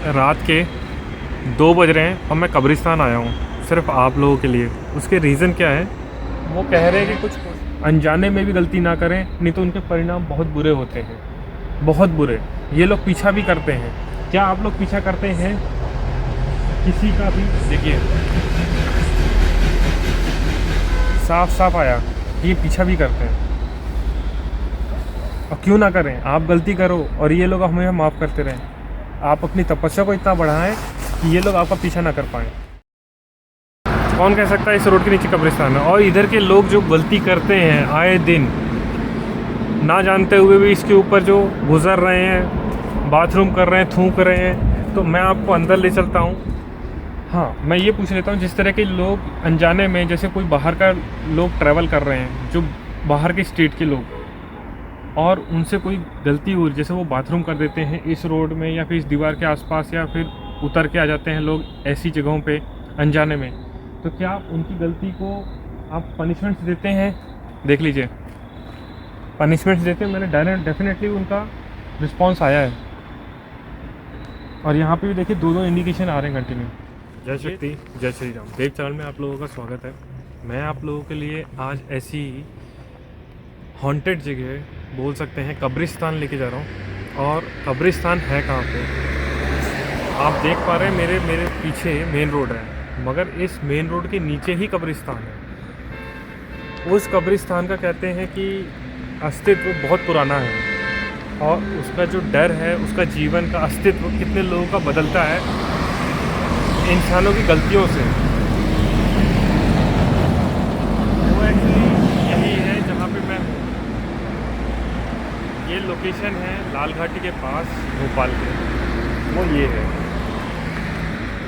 रात के 2 बज रहे हैं और मैं कब्रिस्तान आया हूँ सिर्फ आप लोगों के लिए। उसके रीज़न क्या है, वो कह रहे हैं कि कुछ अनजाने में भी गलती ना करें, नहीं तो उनके परिणाम बहुत बुरे होते हैं, बहुत बुरे। ये लोग पीछा भी करते हैं। क्या आप लोग पीछा करते हैं किसी का भी? देखिए साफ साफ आया, ये पीछा भी करते हैं। और क्यों ना करें, आप गलती करो और ये लोग हमें माफ़ करते रहें। आप अपनी तपस्या को इतना बढ़ाएं कि ये लोग आपका पीछा ना कर पाएँ। कौन कह सकता है इस रोड के नीचे कब्रिस्तान है? और इधर के लोग जो गलती करते हैं आए दिन, ना जानते हुए भी इसके ऊपर जो गुजर रहे हैं, बाथरूम कर रहे हैं, थूक रहे हैं, तो मैं आपको अंदर ले चलता हूँ। हाँ, मैं ये पूछ लेता हूँ, जिस तरह के लोग अनजाने में, जैसे कोई बाहर का लोग ट्रैवल कर रहे हैं, जो बाहर के स्टेट के लोग, और उनसे कोई गलती हुई, जैसे वो बाथरूम कर देते हैं इस रोड में या फिर इस दीवार के आसपास, या फिर उतर के आ जाते हैं लोग ऐसी जगहों पे अनजाने में, तो क्या आप उनकी गलती को आप पनिशमेंट्स देते हैं? देख लीजिए, पनिशमेंट्स देते हैं। मैंने डेफिनेटली उनका रिस्पॉन्स आया है। और यहाँ पे भी देखिए 2-2 इंडिकेशन आ रहे हैं कंटिन्यू। जय शक्ति, जय श्री राम। देव चैनल में आप लोगों का स्वागत है। मैं आप लोगों के लिए आज ऐसी हॉन्टेड जगह, बोल सकते हैं कब्रिस्तान, लेके जा रहा हूँ। और कब्रिस्तान है कहाँ पे? आप देख पा रहे हैं मेरे पीछे मेन रोड है, मगर इस मेन रोड के नीचे ही कब्रिस्तान है। उस कब्रिस्तान का कहते हैं कि अस्तित्व बहुत पुराना है, और उसका जो डर है, उसका जीवन का अस्तित्व कितने लोगों का बदलता है इंसानों की गलतियों से। वो एक्चुअली यही है जहाँ पे मैं हूँ। ये लोकेशन है लाल घाटी के पास, भोपाल के, वो ये है।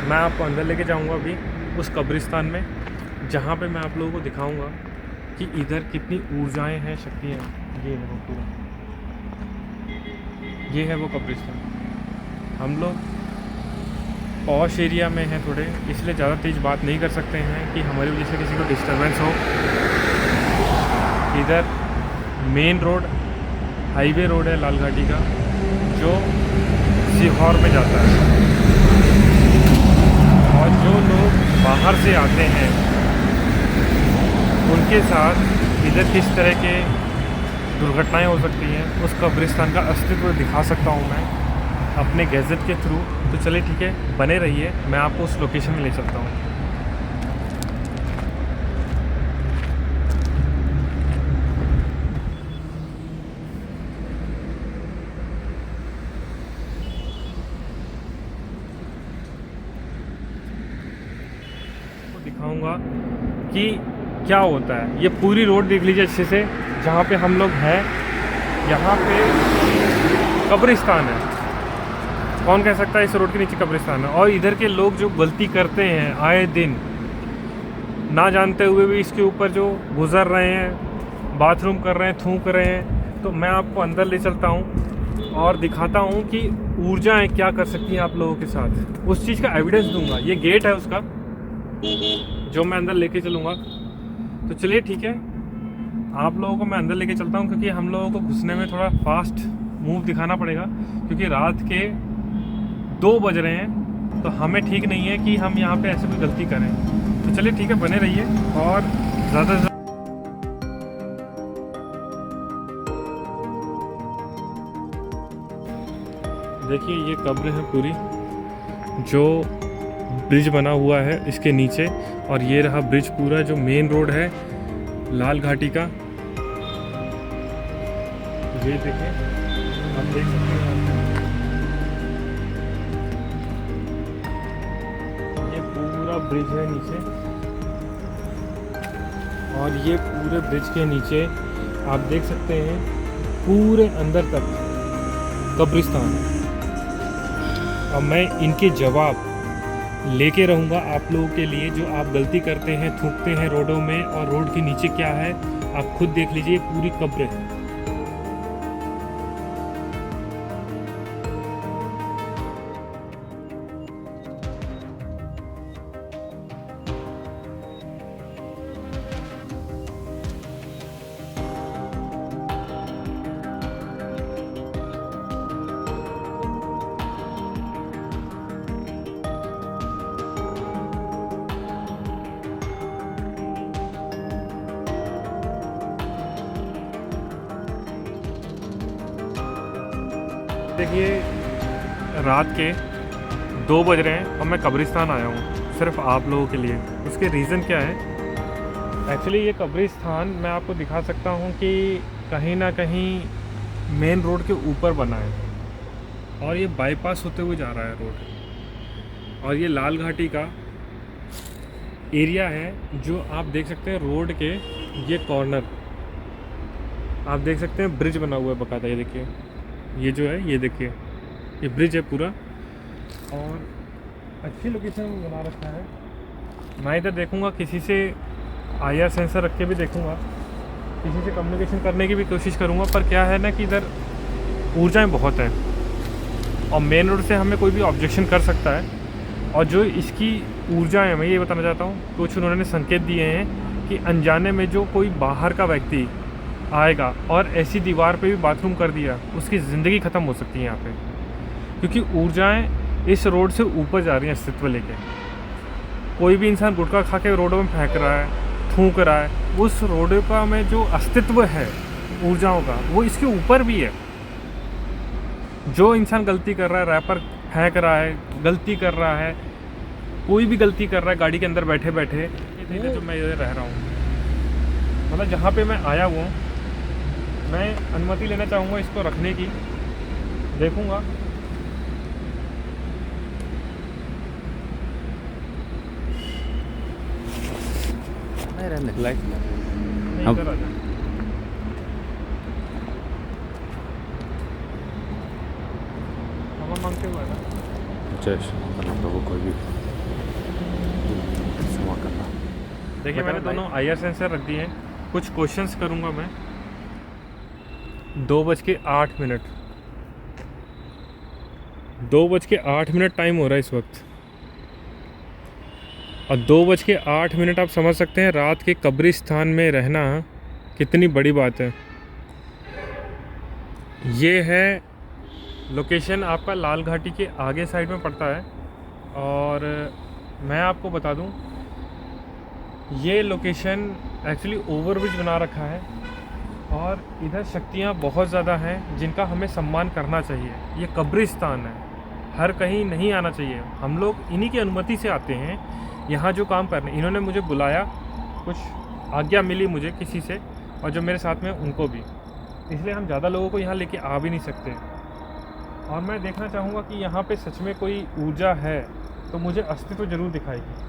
मैं आपको अंदर लेके जाऊंगा अभी उस कब्रिस्तान में, जहाँ पे मैं आप लोगों को दिखाऊंगा कि इधर कितनी ऊर्जाएं हैं, शक्तियाँ। ये है वो पूरा, ये है वो कब्रिस्तान। हम लोग पॉश एरिया में हैं थोड़े, इसलिए ज़्यादा तेज़ बात नहीं कर सकते हैं कि हमारी वजह से किसी को डिस्टर्बेंस हो। इधर मेन रोड, हाईवे रोड है लाल घाटी का, जो सीहोर में जाता है। और जो लोग बाहर से आते हैं, उनके साथ इधर किस तरह के दुर्घटनाएं हो सकती हैं, उस कब्रिस्तान का अस्तित्व दिखा सकता हूं मैं अपने गैजेट के थ्रू। तो चलिए ठीक है, बने रहिए, मैं आपको उस लोकेशन में ले चलता हूं। दिखाऊंगा कि क्या होता है। ये पूरी रोड देख लीजिए अच्छे से, जहाँ पे हम लोग हैं, यहाँ पे कब्रिस्तान है। कौन कह सकता है इस रोड के नीचे कब्रिस्तान है? और इधर के लोग जो गलती करते हैं आए दिन, ना जानते हुए भी इसके ऊपर जो गुजर रहे हैं, बाथरूम कर रहे हैं, थूक रहे हैं, तो मैं आपको अंदर ले चलता हूँ और दिखाता हूँ कि ऊर्जाएं क्या कर सकती हैं आप लोगों के साथ। उस चीज़ का एविडेंस दूंगा। ये गेट है उसका, जो मैं अंदर लेके चलूँगा। तो चलिए ठीक है, आप लोगों को मैं अंदर लेके चलता हूँ, क्योंकि हम लोगों को घुसने में थोड़ा फास्ट मूव दिखाना पड़ेगा, क्योंकि रात के 2 बज रहे हैं, तो हमें ठीक नहीं है कि हम यहाँ पे ऐसे कोई गलती करें। तो चलिए ठीक है, बने रहिए। और ज़्यादा से देखिए, ये कब्र है पूरी, जो ब्रिज बना हुआ है इसके नीचे, और ये रहा ब्रिज पूरा, जो मेन रोड है लाल घाटी का। ये देखिए, आप देख सकते हैं, ये पूरा ब्रिज है नीचे, और ये पूरे ब्रिज के नीचे आप देख सकते हैं पूरे अंदर तक कब्रिस्तान है। अब मैं इनके जवाब लेके रहूँगा आप लोगों के लिए, जो आप गलती करते हैं, थूकते हैं रोडों में, और रोड के नीचे क्या है आप खुद देख लीजिए, पूरी कब्र है। देखिए रात के 2 बज रहे हैं और मैं कब्रिस्तान आया हूँ सिर्फ आप लोगों के लिए। उसके रीज़न क्या है? एक्चुअली ये कब्रिस्तान मैं आपको दिखा सकता हूँ कि कहीं ना कहीं मेन रोड के ऊपर बना है और ये बाईपास होते हुए जा रहा है रोड। और ये लाल घाटी का एरिया है जो आप देख सकते हैं रोड के ये कॉर्नर आप देख सकते हैं ब्रिज बना हुआ है बकायदा। ये देखिए ये जो है ये देखिए ये ब्रिज है पूरा और अच्छी लोकेशन में बना रखा है। मैं इधर देखूंगा किसी से IR सेंसर रख के भी देखूंगा, किसी से कम्युनिकेशन करने की भी कोशिश करूंगा। पर क्या है ना कि इधर ऊर्जाएं बहुत हैं और मेन रोड से हमें कोई भी ऑब्जेक्शन कर सकता है। और जो इसकी ऊर्जाएं मैं ये बताना चाहता हूँ, कुछ उन्होंने संकेत दिए हैं कि अनजाने में जो कोई बाहर का व्यक्ति आएगा और ऐसी दीवार पे भी बाथरूम कर दिया, उसकी ज़िंदगी ख़त्म हो सकती है यहाँ पे, क्योंकि ऊर्जाएं इस रोड से ऊपर जा रही हैं अस्तित्व लेके। कोई भी इंसान गुटखा खा के रोडों में फेंक रहा है, थूक रहा है, उस रोड का में जो अस्तित्व है ऊर्जाओं का वो इसके ऊपर भी है। जो इंसान गलती कर रहा है, रैपर फेंक रहा है, गलती कर रहा है, कोई भी गलती कर रहा है गाड़ी के अंदर बैठे बैठे, इधर जो मैं इधर रह रहा हूँ, मतलब जहाँ पे मैं आया हुआ हूँ, मैं अनुमति लेना चाहूँगा इसको रखने की। देखूँगा लाइट इधर आ जा। हवा मांगते हुए ना प्रभु कोई भी क्षमा करना। देखिए मैंने दोनों IR सेंसर रख दिए हैं। कुछ क्वेश्चंस करूंगा मैं। 2:08 2:08 टाइम हो रहा है इस वक्त और 2:08 आप समझ सकते हैं रात के कब्रिस्तान में रहना कितनी बड़ी बात है। ये है लोकेशन आपका लाल घाटी के आगे साइड में पड़ता है और मैं आपको बता दूं ये लोकेशन एक्चुअली ओवरब्रिज बना रखा है और इधर शक्तियाँ बहुत ज़्यादा हैं जिनका हमें सम्मान करना चाहिए। ये कब्रिस्तान है, हर कहीं नहीं आना चाहिए। हम लोग इन्हीं की अनुमति से आते हैं यहाँ जो काम करने। इन्होंने मुझे बुलाया, कुछ आज्ञा मिली मुझे किसी से और जो मेरे साथ में उनको भी, इसलिए हम ज़्यादा लोगों को यहाँ लेके आ भी नहीं सकते। और मैं देखना चाहूँगा कि यहाँ पे सच में कोई ऊर्जा है तो मुझे अस्तित्व जरूर दिखाएगी।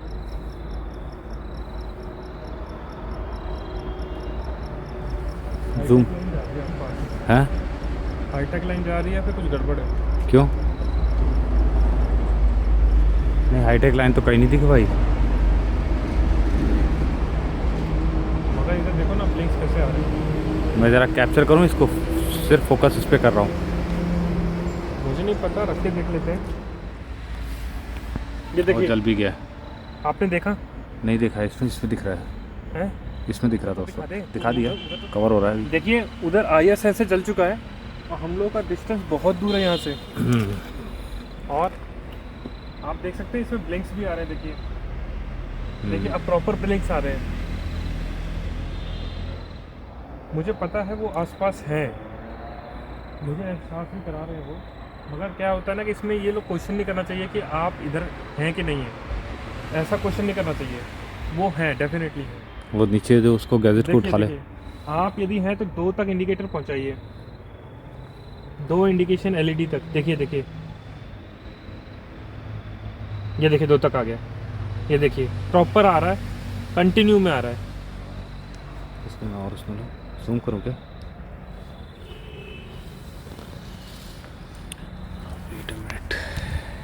जूम है, हाईटेक लाइन जा रही है, फिर कुछ गड़बड़ है। क्यों नहीं? हाईटेक लाइन तो कहीं नहीं दिखी भाई। मगर इधर देखो ना ब्लिंक्स कैसे आ रही है। मैं ज़रा कैप्चर करूँ इसको, सिर्फ फोकस इस पर कर रहा हूँ। मुझे नहीं पता, रख के देख लेते हैं। ये और देखिए, जल भी गया। आपने देखा? नहीं देखा, इसमें दिख रहा है, हैं? इसमें दिख रहा था उसको, दिखा दिया, उधर- कवर हो रहा है। देखिए उधर IR सेंसर जल चुका है और हम लोग का डिस्टेंस बहुत दूर है यहाँ से। और आप देख सकते हैं इसमें ब्लिंक्स भी आ रहे हैं। देखिए अब प्रॉपर ब्लिंक्स आ रहे हैं। मुझे पता है वो आसपास है, मुझे एहसास भी करा रहे हैं वो। मगर क्या होता है ना कि इसमें ये लोग क्वेश्चन नहीं करना चाहिए कि आप इधर हैं कि नहीं है, ऐसा क्वेश्चन नहीं करना चाहिए। वो है, डेफिनेटली है। वो नीचे जो उसको गैजेट को उठा ले। आप यदि हैं तो 2 तक इंडिकेटर पहुंचाइए, 2 इंडिकेशन LED तक। देखिए ये देखिए 2 तक आ गया। ये देखिए प्रॉपर आ रहा है, कंटिन्यू में आ रहा है। इसमें और उसमें जूम करूँ क्या? वेट अ मिनट,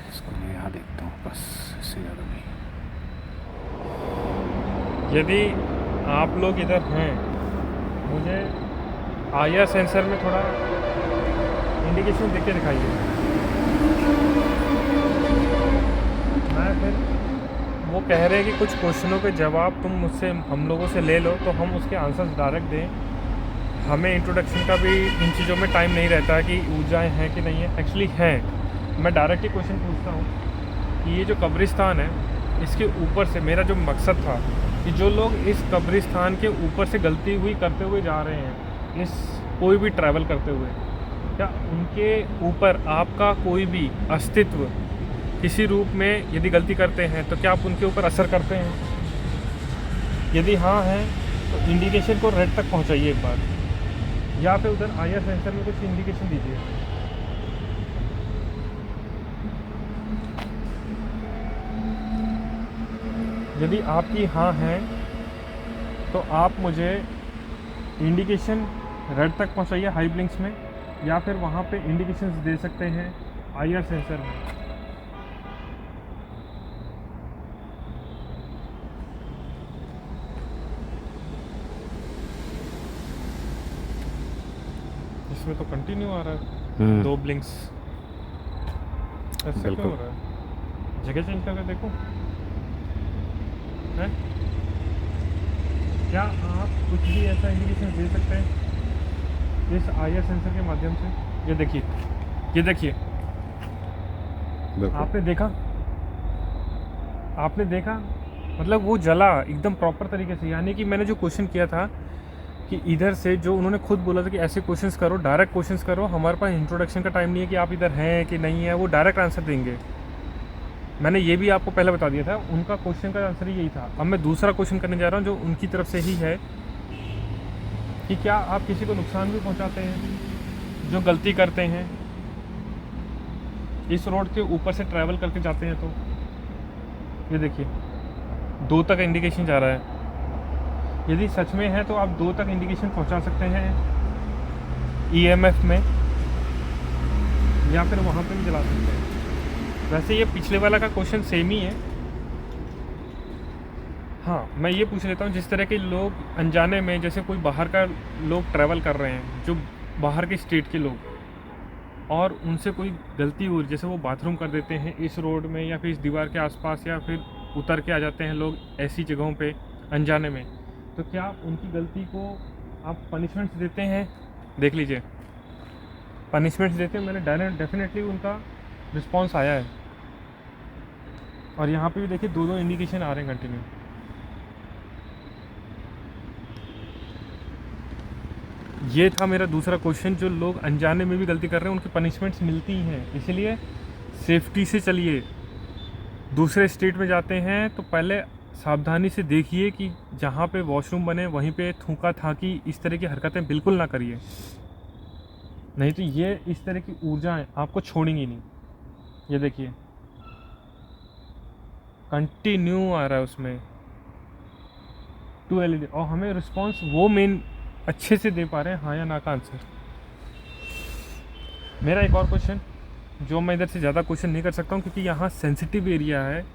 इसको मैं यहाँ देखता हूँ बस, इससे ज़्यादा नहीं। यदि आप लोग इधर हैं, मुझे IR सेंसर में थोड़ा इंडिकेशन देख के दिखाइए। मैं फिर वो कह रहे हैं कि कुछ क्वेश्चनों के जवाब तुम मुझसे, हम लोगों से ले लो तो हम उसके आंसर्स डायरेक्ट दें। हमें इंट्रोडक्शन का भी इन चीज़ों में टाइम नहीं रहता कि ऊर्जाएँ हैं कि नहीं है। एक्चुअली हैं। मैं डायरेक्ट ही क्वेश्चन पूछता हूँ कि ये जो कब्रिस्तान है, इसके ऊपर से मेरा जो मकसद था कि जो लोग इस कब्रिस्तान के ऊपर से गलती हुई करते हुए जा रहे हैं, इस कोई भी ट्रैवल करते हुए, क्या उनके ऊपर आपका कोई भी अस्तित्व किसी रूप में यदि गलती करते हैं तो क्या आप उनके ऊपर असर करते हैं? यदि हाँ है तो इंडिकेशन को रेड तक पहुंचाइए एक बार, या फिर उधर आईआर सेंसर में कुछ इंडिकेशन दीजिए। यदि आपकी हाँ है तो आप मुझे इंडिकेशन रेड तक पहुंचाइए हाई ब्लिंक्स में, या फिर वहाँ पे इंडिकेशंस दे सकते हैं आईआर सेंसर में। इसमें तो कंटिन्यू आ रहा है 2 ब्लिंक्स, ऐसा क्यों हो रहा है? जगह चेंज करके देखो है? क्या आप कुछ भी ऐसा इंडिकेशन दे सकते हैं इस आईआर सेंसर के माध्यम से? ये देखिए, ये देखिए, आपने देखा, आपने देखा, मतलब वो जला एकदम प्रॉपर तरीके से। यानी कि मैंने जो क्वेश्चन किया था कि इधर से, जो उन्होंने खुद बोला था कि ऐसे क्वेश्चंस करो, डायरेक्ट क्वेश्चंस करो, हमारे पास इंट्रोडक्शन का टाइम नहीं है कि आप इधर हैं कि नहीं है, वो डायरेक्ट आंसर देंगे। मैंने ये भी आपको पहले बता दिया था, उनका क्वेश्चन का आंसर यही था। अब मैं दूसरा क्वेश्चन करने जा रहा हूँ जो उनकी तरफ से ही है कि क्या आप किसी को नुकसान भी पहुँचाते हैं जो गलती करते हैं, इस रोड के ऊपर से ट्रैवल करके जाते हैं? तो ये देखिए 2 तक इंडिकेशन जा रहा है। यदि सच में है तो आप 2 तक इंडिकेशन पहुंचा सकते हैं ईएमएफ में, या फिर वहाँ पे भी चला सकते हैं। वैसे ये पिछले वाला का क्वेश्चन सेम ही है। हाँ, मैं ये पूछ लेता हूँ, जिस तरह के लोग अनजाने में, जैसे कोई बाहर का लोग ट्रैवल कर रहे हैं, जो बाहर के स्टेट के लोग, और उनसे कोई गलती हुई, जैसे वो बाथरूम कर देते हैं इस रोड में या फिर इस दीवार के आसपास, या फिर उतर के आ जाते हैं लोग ऐसी जगहों पे अनजाने में, तो क्या आप उनकी गलती को आप पनिशमेंट्स देते हैं? देख लीजिए, पनिशमेंट्स देते हैं। मैंने डेफिनेटली उनका रिस्पॉन्स आया है, और यहाँ पे भी देखिए 2 इंडिकेशन आ रहे हैं कंटिन्यू। ये था मेरा दूसरा क्वेश्चन, जो लोग अनजाने में भी गलती कर रहे हैं उनकी पनिशमेंट्स मिलती हैं, इसलिए सेफ्टी से चलिए। दूसरे स्टेट में जाते हैं तो पहले सावधानी से देखिए कि जहाँ पे वॉशरूम बने वहीं पे थूका थाकी इस तरह की हरकतें बिल्कुल ना करिए, नहीं तो ये इस तरह की ऊर्जाएं आपको छोड़ेंगी नहीं। ये देखिए कंटिन्यू आ रहा है उसमें 2 LED, और हमें रिस्पांस वो मेन अच्छे से दे पा रहे हैं हाँ या ना का आंसर। मेरा एक और क्वेश्चन, जो मैं इधर से ज़्यादा क्वेश्चन नहीं कर सकता हूँ क्योंकि यहाँ सेंसिटिव एरिया है,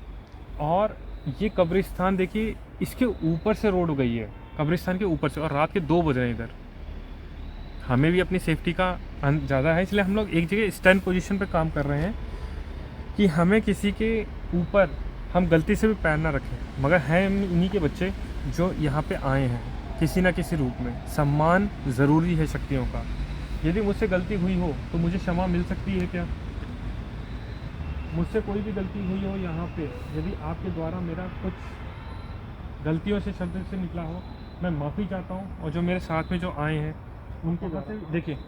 और ये कब्रिस्तान देखिए, इसके ऊपर से रोड गई है, कब्रिस्तान के ऊपर से, और रात के 2 बज रहे हैं इधर। हमें भी अपनी सेफ्टी का ज़्यादा है, इसलिए हम लोग एक जगह स्टैंड पोजीशन पे काम कर रहे हैं कि हमें किसी के ऊपर हम गलती से भी पैर ना रखें। मगर हैं इन्हीं के बच्चे जो यहाँ पे आए हैं किसी ना किसी रूप में। सम्मान ज़रूरी है शक्तियों का। यदि मुझसे गलती हुई हो तो मुझे क्षमा मिल सकती है क्या? मुझसे कोई भी गलती हुई हो यहाँ पे, यदि आपके द्वारा मेरा कुछ गलतियों से, शब्द से निकला हो, मैं माफ़ी चाहता हूँ। और जो मेरे साथ में जो आए हैं उनके द्वारा, देखिए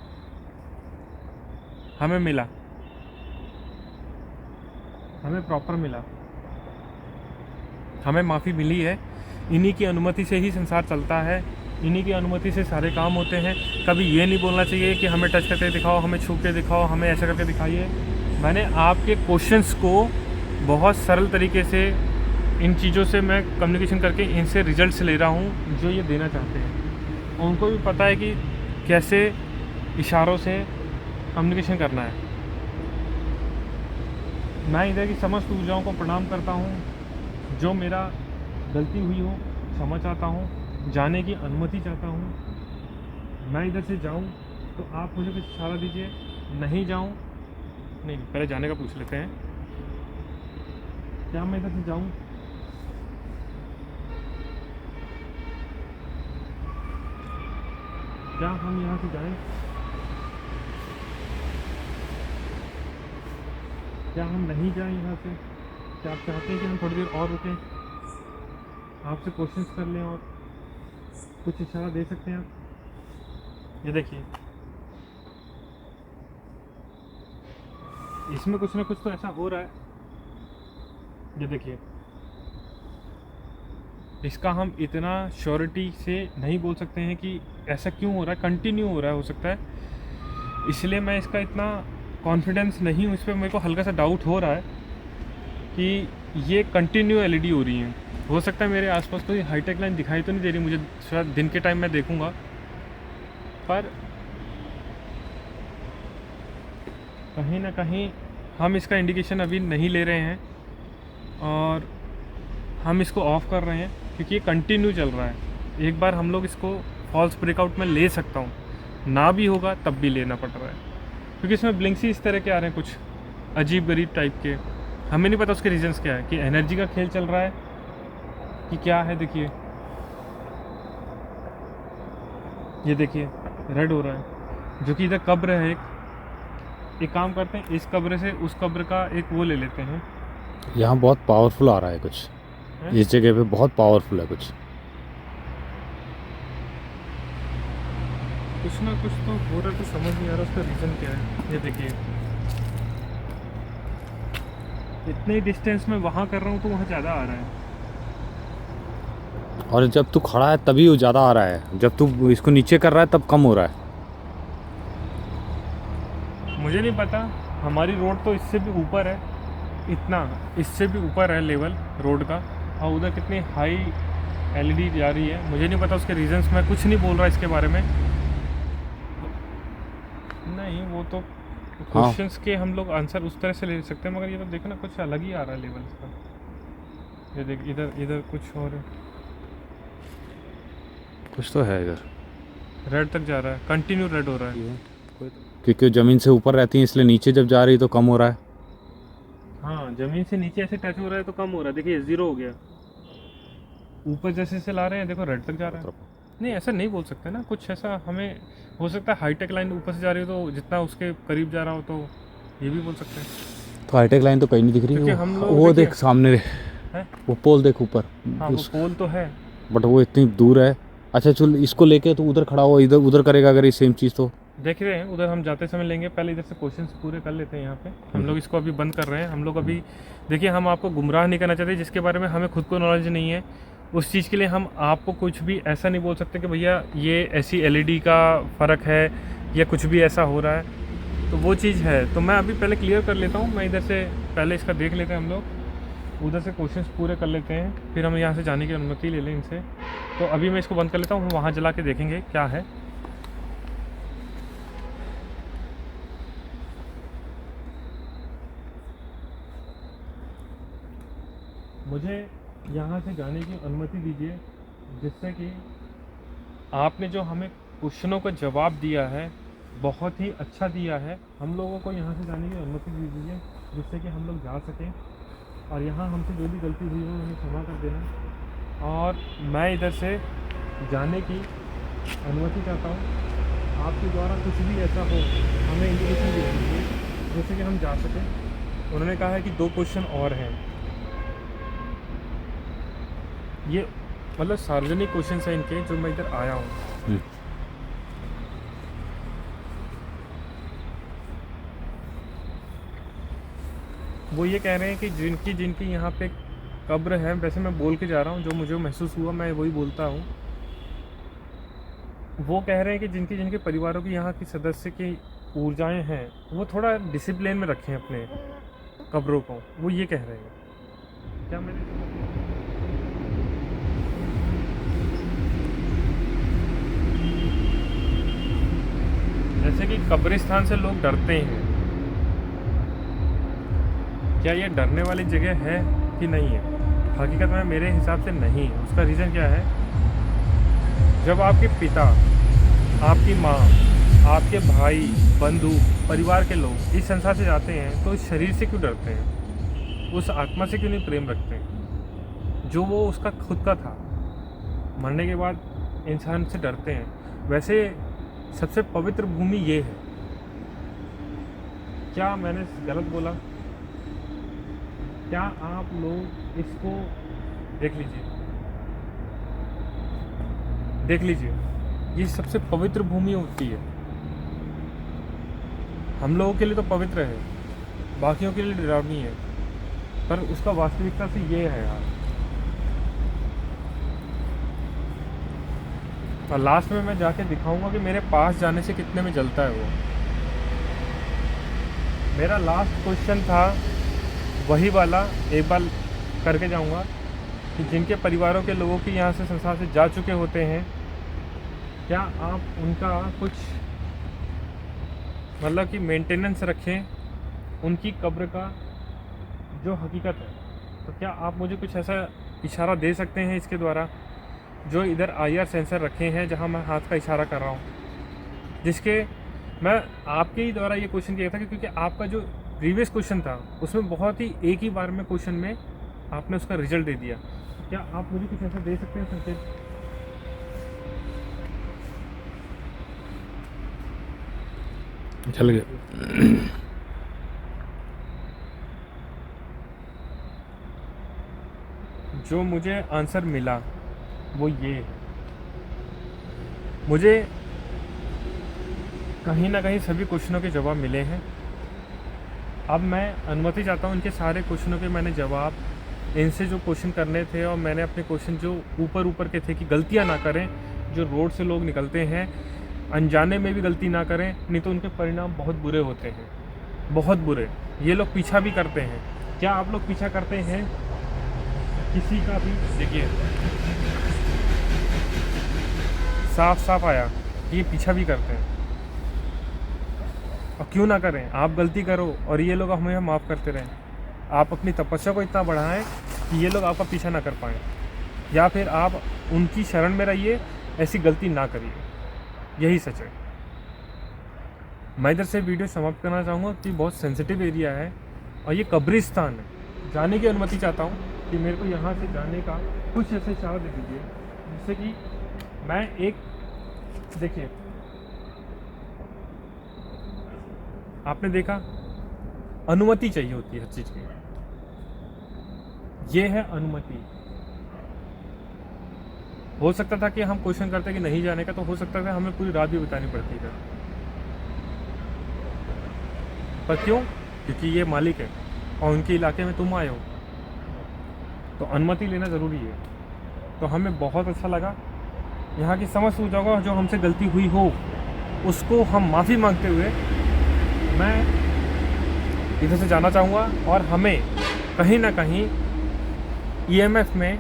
हमें मिला, हमें प्रॉपर मिला, हमें माफ़ी मिली है। इन्हीं की अनुमति से ही संसार चलता है, इन्हीं की अनुमति से सारे काम होते हैं। कभी ये नहीं बोलना चाहिए कि हमें टच करके दिखाओ, हमें छू के दिखाओ, हमें ऐसा करके दिखाइए। मैंने आपके क्वेश्चंस को बहुत सरल तरीके से, इन चीज़ों से मैं कम्युनिकेशन करके इनसे रिजल्ट्स ले रहा हूँ जो ये देना चाहते हैं। उनको भी पता है कि कैसे इशारों से कम्युनिकेशन करना है। मैं इधर की समस्त ऊर्जाओं को प्रणाम करता हूँ। जो मेरा गलती हुई हो क्षमा चाहता हूँ, जाने की अनुमति चाहता हूँ। मैं इधर से जाऊँ तो आप मुझे कुछ इशारा दीजिए, नहीं जाऊँ, नहीं पहले जाने का पूछ लेते हैं। क्या मैं इधर से जाऊँ? क्या हम यहाँ से जाएं? क्या हम नहीं जाएं यहाँ से? क्या आप चाहते हैं कि हम थोड़ी देर और रुकें, आपसे क्वेश्चंस कर लें और कुछ इशारा दे सकते हैं आप? ये देखिए इसमें कुछ ना कुछ तो ऐसा हो रहा है। ये देखिए, इसका हम इतना श्योरिटी से नहीं बोल सकते हैं कि ऐसा क्यों हो रहा है, कंटिन्यू हो रहा है, हो सकता है, इसलिए मैं इसका इतना कॉन्फिडेंस नहीं हूँ इस पर। मेरे को हल्का सा डाउट हो रहा है कि ये कंटिन्यू एलईडी हो रही हैं। हो सकता है मेरे आसपास कोई हाईटेक लाइन दिखाई तो नहीं दे रही मुझे, शायद दिन के टाइम मैं देखूँगा, पर कहीं ना कहीं हम इसका इंडिकेशन अभी नहीं ले रहे हैं और हम इसको ऑफ़ कर रहे हैं क्योंकि ये कंटिन्यू चल रहा है। एक बार हम लोग इसको फॉल्स ब्रेकआउट में ले सकता हूँ, ना भी होगा तब भी लेना पड़ रहा है क्योंकि इसमें ब्लिंक्स ही इस तरह के आ रहे हैं, कुछ अजीब गरीब टाइप के। हमें नहीं पता उसके रीजंस क्या है, कि एनर्जी का खेल चल रहा है कि क्या है। देखिए, ये देखिए रेड हो रहा है, जो कि इधर कब्र है। एक काम करते हैं, इस कब्र से उस कब्र का एक वो ले लेते हैं। यहाँ बहुत पावरफुल आ रहा है कुछ, हैं? इस जगह पे बहुत पावरफुल है कुछ। कुछ ना कुछ तो हो रहा है, तो समझ नहीं आ रहा उसका रीज़न क्या है। ये देखिए, इतने डिस्टेंस में वहाँ कर रहा हूँ तो वहाँ ज़्यादा आ रहा है। और जब तू खड़ा है तभी वो ज़्यादा आ रहा है, जब तू इसको नीचे कर रहा है तब कम हो रहा है। मुझे नहीं पता, हमारी रोड तो इससे भी ऊपर है, इतना इससे भी ऊपर है लेवल रोड का, और उधर कितनी हाई एलईडी जा रही है। मुझे नहीं पता उसके रीजंस, मैं कुछ नहीं बोल रहा इसके बारे में। नहीं, वो तो क्वेश्चंस के हम लोग आंसर उस तरह से ले सकते हैं, मगर ये तो देखो ना, कुछ अलग ही आ रहा है लेवल इसका। ये देख, इधर इधर कुछ और कुछ तो है इधर, रेड तक जा रहा है, कंटिन्यू रेड हो रहा है। क्योंकि ज़मीन से ऊपर रहती है इसलिए नीचे जब जा रही है तो कम हो रहा है। हाँ, ज़मीन से नीचे ऐसे टच हो रहा है तो कम हो रहा है। देखिए 0 हो गया, ऊपर जैसे से ला रहे हैं देखो रेड तक जा रहा है। नहीं, ऐसा नहीं बोल सकते ना, कुछ ऐसा हमें हो सकता है हाईटेक लाइन ऊपर से जा रही हो तो जितना उसके करीब जा रहा हो, तो ये भी बोल सकते हैं। तो हाईटेक लाइन तो कहीं नहीं दिख रही क्योंकि है, हम लोग वो देखिए- देख सामने है? वो पोल देख ऊपर, हाँ, वो पोल तो है, बट वो इतनी दूर है। अच्छा चल, इसको लेके तो उधर खड़ा हो, इधर उधर करेगा अगर ये सेम चीज़ तो। देख रहे हैं उधर हम जाते समय लेंगे। पहले इधर से क्वेश्चंस पूरे कर लेते हैं। यहाँ पे हम लोग इसको अभी बंद कर रहे हैं। हम लोग अभी देखिए, हम आपको गुमराह नहीं करना चाहते, जिसके बारे में हमें खुद को नॉलेज नहीं है उस चीज़ के लिए हम आपको कुछ भी ऐसा नहीं बोल सकते कि भैया ये ऐसी एलईडी का फ़र्क है या कुछ भी ऐसा हो रहा है, तो वो चीज़ है। तो मैं अभी पहले क्लियर कर लेता हूँ, मैं इधर से पहले इसका देख लेते हैं हम लोग, उधर से क्वेश्चंस पूरे कर लेते हैं, फिर हम यहाँ से जाने की अनुमति ले लें इनसे। तो अभी मैं इसको बंद कर लेता हूँ, हम वहाँ जला के देखेंगे क्या है। मुझे यहाँ से जाने की अनुमति दीजिए, जिससे कि आपने जो हमें क्वेश्चनों का जवाब दिया है बहुत ही अच्छा दिया है। हम लोगों को यहाँ से जाने की अनुमति दीजिए, जिससे कि हम लोग जा सकें, और यहाँ हमसे जो भी गलती हुई हो हमें क्षमा कर देना। और मैं इधर से जाने की अनुमति चाहता हूँ। आपके द्वारा कुछ भी ऐसा हो हमें इंडिकेशन दे दीजिए, जिससे कि हम जा सकें। उन्होंने कहा है कि 2 क्वेश्चन और हैं। ये मतलब सार्वजनिक क्वेश्चन है इनके, जो मैं इधर आया हूँ। वो ये कह रहे हैं कि जिनकी यहाँ पे कब्र है, वैसे मैं बोल के जा रहा हूँ, जो मुझे महसूस हुआ मैं वही बोलता हूँ। वो कह रहे हैं कि जिनके परिवारों की यहाँ की सदस्य की ऊर्जाएं हैं, वो थोड़ा डिसिप्लिन में रखें अपने कब्रों को, वो ये कह रहे हैं। क्या मैंने जैसे कि कब्रिस्तान से लोग डरते हैं, क्या ये डरने वाली जगह है कि नहीं है? हकीकत में मेरे हिसाब से नहीं है। उसका रीज़न क्या है? जब आपके पिता, आपकी माँ, आपके भाई, बंधु, परिवार के लोग इस संसार से जाते हैं, तो इस शरीर से क्यों डरते हैं? उस आत्मा से क्यों नहीं प्रेम रखते हैं, जो वो उसका खुद का था? मरने के बाद इंसान से डरते हैं। वैसे सबसे पवित्र भूमि ये है। क्या मैंने गलत बोला? क्या आप लोग इसको देख लीजिए, ये सबसे पवित्र भूमि होती है। हम लोगों के लिए तो पवित्र है, बाकियों के लिए डरावनी है, पर उसका वास्तविकता से ये है यार। और लास्ट में मैं जाके दिखाऊंगा कि मेरे पास जाने से कितने में जलता है वो। मेरा लास्ट क्वेश्चन था वही वाला, एक बार करके जाऊंगा कि जिनके परिवारों के लोगों की यहाँ से संसार से जा चुके होते हैं, क्या आप उनका कुछ मतलब कि मेंटेनेंस रखें उनकी कब्र का, जो हकीकत है। तो क्या आप मुझे कुछ ऐसा इशारा दे सकते हैं इसके द्वारा, जो इधर IR सेंसर रखे हैं जहां मैं हाथ का इशारा कर रहा हूं, जिसके मैं आपके ही द्वारा ये क्वेश्चन किया था क्योंकि आपका जो प्रीवियस क्वेश्चन था उसमें बहुत ही एक ही बार में क्वेश्चन में आपने उसका रिजल्ट दे दिया। क्या आप मुझे कुछ ऐसा दे सकते हैं संकेत? चल गया। जो मुझे आंसर मिला वो ये है। मुझे कहीं ना कहीं सभी क्वेश्चनों के जवाब मिले हैं। अब मैं अनुमति चाहता हूँ इनके सारे क्वेश्चनों के मैंने जवाब, इनसे जो क्वेश्चन करने थे और मैंने अपने क्वेश्चन जो ऊपर के थे कि गलतियाँ ना करें, जो रोड से लोग निकलते हैं अनजाने में भी गलती ना करें, नहीं तो उनके परिणाम बहुत बुरे होते हैं, बहुत बुरे। ये लोग पीछा भी करते हैं। क्या आप लोग पीछा करते हैं किसी का भी? देखिए साफ साफ आया कि ये पीछा भी करते हैं। और क्यों ना करें, आप गलती करो और ये लोग हमें माफ़ करते रहें। आप अपनी तपस्या को इतना बढ़ाएं कि ये लोग आपका पीछा ना कर पाएँ, या फिर आप उनकी शरण में रहिए, ऐसी गलती ना करिए। यही सच है। मैं इधर से वीडियो समाप्त करना चाहूँगा कि बहुत सेंसिटिव एरिया है और ये कब्रिस्तान है। जाने की अनुमति चाहता हूँ कि मेरे को यहाँ से जाने का कुछ ऐसे इशारा दे दीजिए जिससे कि मैं एक, देखिए आपने देखा अनुमति चाहिए होती है हर चीज़ की, ये है अनुमति। हो सकता था कि हम क्वेश्चन करते कि नहीं जाने का, तो हो सकता था हमें पूरी रात भी बितानी पड़ती है, पर क्यों? क्योंकि ये मालिक है और उनके इलाके में तुम आए हो, तो अनुमति लेना ज़रूरी है। तो हमें बहुत अच्छा लगा। यहाँ की समझ सूझ होगा, जो हमसे गलती हुई हो उसको हम माफ़ी मांगते हुए मैं इधर से जाना चाहूँगा। और हमें कहीं ना कहीं EMF में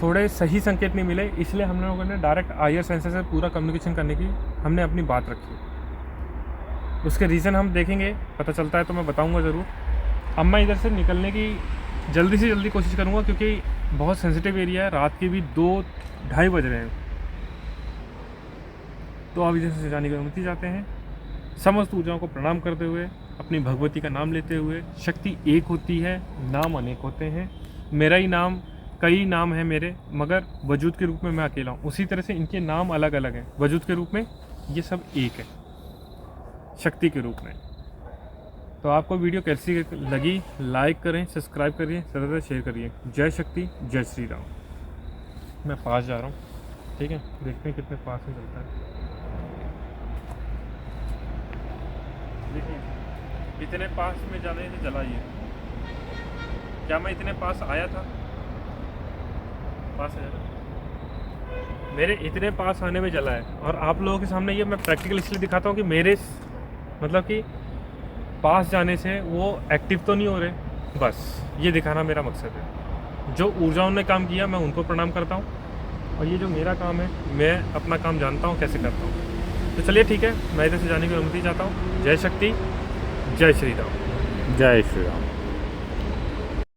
थोड़े सही संकेत नहीं मिले, इसलिए हम लोगों ने डायरेक्ट IR सेंसर से पूरा कम्युनिकेशन करने की हमने अपनी बात रखी। उसके रीज़न हम देखेंगे, पता चलता है तो मैं बताऊंगा ज़रूर। अब मैं इधर से निकलने की जल्दी से जल्दी कोशिश करूंगा क्योंकि बहुत सेंसिटिव एरिया है, रात के भी 2-2:30 बज रहे हैं। तो अब इधर से जाने की अनुमति चाहते हैं, समस्त ऊर्जाओं को प्रणाम करते हुए, अपनी भगवती का नाम लेते हुए। शक्ति एक होती है, नाम अनेक होते हैं। मेरा ही नाम, कई नाम है मेरे, मगर वजूद के रूप में मैं अकेला हूँ। उसी तरह से इनके नाम अलग अलग हैं, वजूद के रूप में ये सब एक है, शक्ति के रूप में। तो आपको वीडियो कैसी लगी, लाइक करें, सब्सक्राइब करिए, ज़्यादा शेयर करिए। जय शक्ति, जय श्री राम। मैं पास जा रहा हूँ, ठीक है, देखते हैं कितने पास में चलता है। देखिए इतने पास में जाने से जला ये, क्या मैं इतने पास आया था? पास आया था, मेरे इतने पास आने में जला है। और आप लोगों के सामने ये मैं प्रैक्टिकल इसलिए दिखाता हूँ कि मेरे मतलब कि पास जाने से वो एक्टिव तो नहीं हो रहे, बस ये दिखाना मेरा मकसद है। जो ऊर्जाओं ने काम किया मैं उनको प्रणाम करता हूँ, और ये जो मेरा काम है मैं अपना काम जानता हूँ कैसे करता हूँ। तो चलिए ठीक है, मैं इधर से जाने की अनुमति चाहता हूँ। जय शक्ति, जय श्री राम। जय श्री राम।